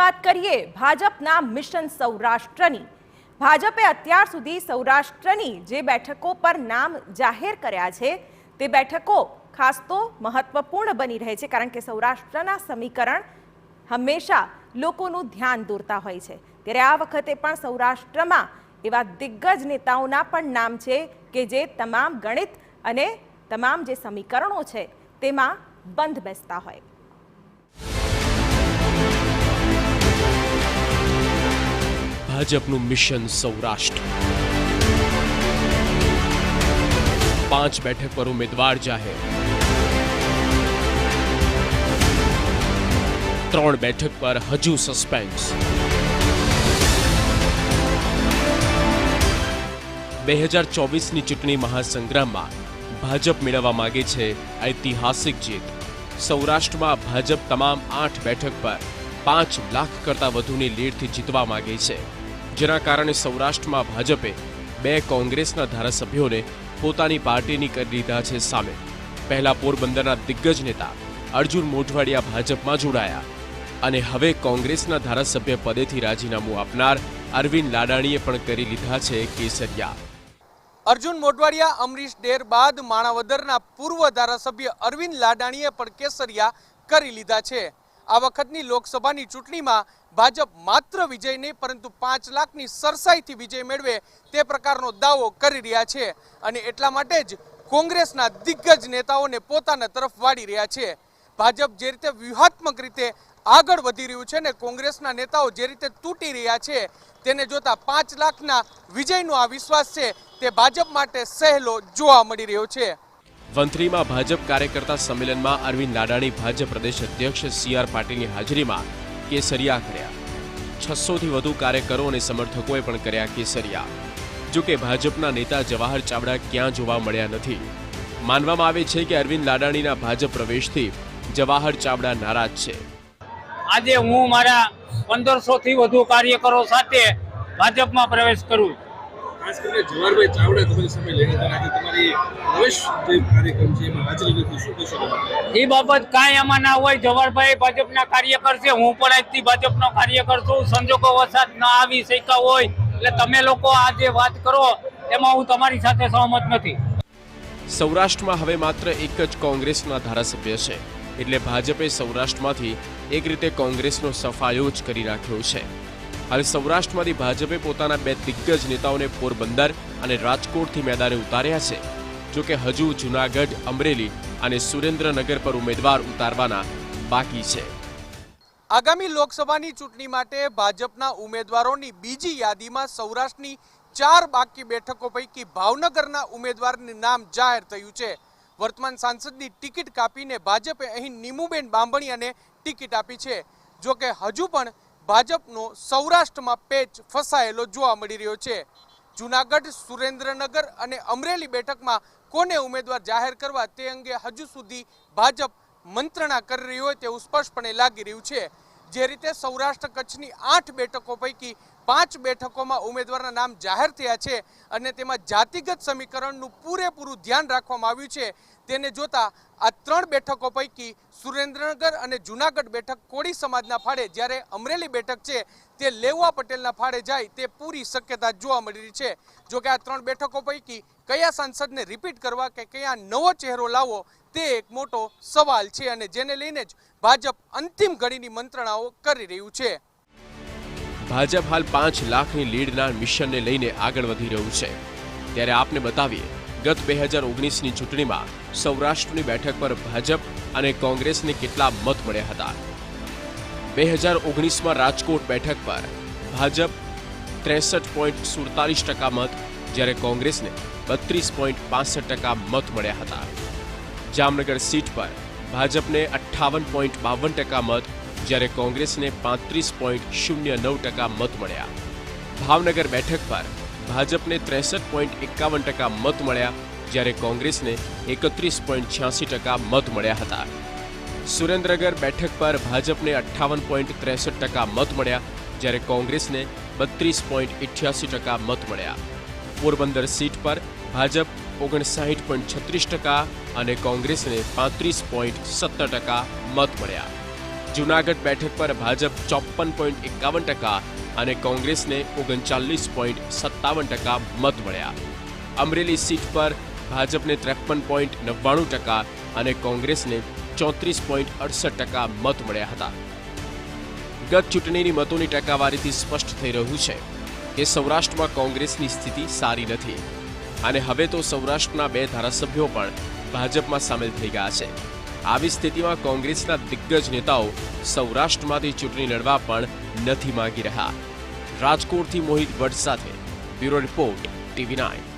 વાત કરીએ ભાજપના મિશન સૌરાષ્ટ્રની। ભાજપે અત્યાર સુધી સૌરાષ્ટ્રની જે બેઠકો પર નામ જાહેર કર્યા છે તે બેઠકો ખાસ તો મહત્વપૂર્ણ બની રહે છે, કારણ કે સૌરાષ્ટ્રના સમીકરણ હંમેશા લોકોનું ધ્યાન દોરતા હોય છે। ત્યારે આ વખતે પણ સૌરાષ્ટ્રમાં એવા દિગ્ગજ નેતાઓના પણ નામ છે કે જે તમામ ગણિત અને તમામ જે સમીકરણો છે તેમાં બંધ બેસતા હોય। ભાજપનું મિશન સૌરાષ્ટ્ર 5 બેઠક પર ઉમેદવાર જાહેર, 3 બેઠક પર હજુ સસ્પેન્સ। 2024ની ચૂંટણી મહાસંગ્રામમાં ભાજપ મેળવવા માંગે છે ઐતિહાસિક જીત। સૌરાષ્ટ્રમાં ભાજપ તમામ 8 બેઠક પર 5 લાખ કરતા વધુની લીડથી જીતવા માંગે છે, જેના કારણે સૌરાષ્ટ્રમાં ભાજપે 2 કોંગ્રેસના ધારાસભ્યોને પોતાની પાર્ટીની કરી લીધા છે સામે। પહેલા પોરબંદરના દિગ્ગજ નેતા અર્જુન મોઢવાડિયા ભાજપમાં જોડાયા અને હવે કોંગ્રેસના ધારાસભ્ય પદેથી રાજીનામું આપનાર અરવિંદ લાડાણીએ પણ કરી લીધા છે કેસરિયા। અર્જુન મોઢવાડિયા અમરીશ ડેર બાદ માણાવદરના પૂર્વ ધારાસભ્ય અરવિંદ લાડાણીએ પણ કેસરિયા કરી લીધા છે। આ વખતની લોકસભાની ચૂંટણીમાં ભાજપ માત્ર વિજય નહીં પરંતુ 5 લાખની સરસાઈથી વિજય મેળવે તે પ્રકારનો દાવો કરી રહ્યા છે અને એટલા માટે જ કોંગ્રેસના દિગ્ગજ નેતાઓને પોતાના તરફ વાળી રહ્યા છે। ભાજપ જે રીતે વ્યૂહાત્મક રીતે આગળ વધી રહ્યું છે ને કોંગ્રેસના નેતાઓ જે રીતે તૂટી રહ્યા છે તેને જોતા 5 લાખના વિજયનો આ વિશ્વાસ છે તે ભાજપ માટે સહેલો જોવા મળી રહ્યો છે। વંથલીમાં ભાજપ કાર્યકર્તા સંમેલનમાં અરવિંદ લાડાણી ભાજપ પ્રદેશ અધ્યક્ષ CR પાટીલની હાજરીમાં કેસરિયા કર્યા। 600થી વધુ કાર્યકરો અને સમર્થકોએ પણ કર્યા કેસરિયા। જો કે ભાજપના નેતા જવાહર ચાવડા ક્યાં જોવા મળ્યા નથી। માનવામાં આવે છે કે અરવિંદ લાડાણીના ભાજપ પ્રવેશથી જવાહર ચાવડા નારાજ છે। આજે હું મારા 1500થી વધુ કાર્યકરો સાથે ભાજપમાં પ્રવેશ કરું। ખાસ કરીને જવાહરભાઈ ચાવડા તમારી સામે લઈને આજે તમારી પ્રવેશ જે કાર્યક્રમ છે એમાં હાજરી નથી, શું કહેશો? એ બાબત કાંઈ આમાં ના હોય। જવાહરભાઈ ભાજપના કાર્યકર છે, હું પણ આજથી ભાજપનો કાર્યકર છું। સંજોગો વસાત ના આવી શક્યા હોય એટલે તમે લોકો આ જે વાત કરો એમાં હું તમારી સાથે સહમત નથી। સૌરાષ્ટ્રમાં હવે માત્ર એક જ કોંગ્રેસના ધારાસભ્ય છે, એટલે ભાજપે સૌરાષ્ટ્રમાંથી એક રીતે કોંગ્રેસનો સફાયો જ કરી નાખ્યો છે। હાલ સૌરાષ્ટ્રમાંથી ભાજપે પોતાના 2 દિગ્ગજ નેતાઓને પોરબંદર અને રાજકોટથી મેદાને ઉતાર્યા છે। જોકે હજુ જૂનાગઢ, અમરેલી અને સુરેન્દ્રનગર પર ઉમેદવાર ઉતારવાના બાકી છે। આગામી લોકસભાની ચૂંટણી માટે ભાજપના ઉમેદવારોની બીજી યાદીમાં સૌરાષ્ટ્રની 4 બાકી બેઠકો પૈકી ભાવનગરના ઉમેદવારનું નામ જાહેર થયું છે। વર્તમાન સાંસદની ટિકિટ કાપીને ભાજપે અહીં નીમુબેન બાંભણિયાને ટિકિટ આપી છે। જોકે હજુ પણ ભાજપનો સૌરાષ્ટ્રમાં પેચ ફસાયેલો જોવા મળી રહ્યો છે। જૂનાગઢ, સુરેન્દ્રનગર અને અમરેલી બેઠકમાં કોને ઉમેદવાર જાહેર કરવા તે અંગે હજુ સુધી ભાજપ મંત્રણા કરી રહ્યું હોય તેવું સ્પષ્ટપણે લાગી રહ્યું છે। જે રીતે સૌરાષ્ટ્ર કચ્છની 8 બેઠકો પૈકી 5 બેઠકોમાં ઉમેદવારના નામ જાહેર થયા છે અને તેમાં જાતિગત સમીકરણનું પૂરેપૂરું ધ્યાન રાખવામાં આવ્યું છે, તેને જોતા આ 3 બેઠકો પૈકી સુરેન્દ્રનગર અને જૂનાગઢ બેઠક કોળી સમાજના ફાળે, જ્યારે અમરેલી બેઠક છે તે લેવા પટેલના ફાળે જાય તે પૂરી શક્યતા જોવા મળી રહી છે। જોકે આ 3 બેઠકો પૈકી કયા સાંસદને રિપીટ કરવા કે કયા નવો ચહેરો લાવવો તે એક મોટો સવાલ છે અને જેને લઈને જ ભાજપ અંતિમ ઘડીની મંત્રણાઓ કરી રહ્યું છે। ભાજપ હાલ 5 લાખની લીડના મિશનને લઈને આગળ વધી રહ્યું છે। ત્યારે આપને બતાવીએ ગત 2019ની ચૂંટણીમાં સૌરાષ્ટ્રની બેઠક પર ભાજપ અને કોંગ્રેસને કેટલા મત મળ્યા હતા। 2019માં રાજકોટ બેઠક પર ભાજપ 63.47% મત, જ્યારે કોંગ્રેસને 32.65% મત મળ્યા હતા। જામનગર સીટ પર ભાજપને 58.52% મત, જ્યારે કોંગ્રેસને 35.09% મત મળ્યા। ભાવનગર બેઠક પર ભાજપને 63.51% મત મળ્યા, જ્યારે કોંગ્રેસને 31.86% મત મળ્યા હતા। સુરેન્દ્રનગર બેઠક પર ભાજપને 58.63% મત મળ્યા, જ્યારે કોંગ્રેસને 32.88% મત મળ્યા। પોરબંદર સીટ પર ભાજપ 59.36% અને કોંગ્રેસને 35.17% મત મળ્યા। જૂનાગઢ બેઠક પર ભાજપ 54.51% અને કોંગ્રેસને 39.57% મત મળ્યા. અમરેલી સીટ પર ભાજપને 53.99% અને કોંગ્રેસને 34.68% મત મળ્યા હતા. ગત ચૂંટણીની મતોની ટકાવારીથી સ્પષ્ટ થઈ રહ્યું છે કે સૌરાષ્ટ્રમાં કોંગ્રેસની સ્થિતિ સારી નથી અને હવે તો સૌરાષ્ટ્રના 2 ધારાસભ્યો પણ ભાજપમાં સામેલ થઈ ગયા છે. આવી સ્થિતિમાં કોંગ્રેસના દિગ્ગજ નેતાઓ સૌરાષ્ટ્રમાંથી ચૂંટણી લડવા પણ નથી માંગી રહ્યા. રાજકોટથી મોહિત ભટ્ટ સાથે બ્યુરો રિપોર્ટ TV9.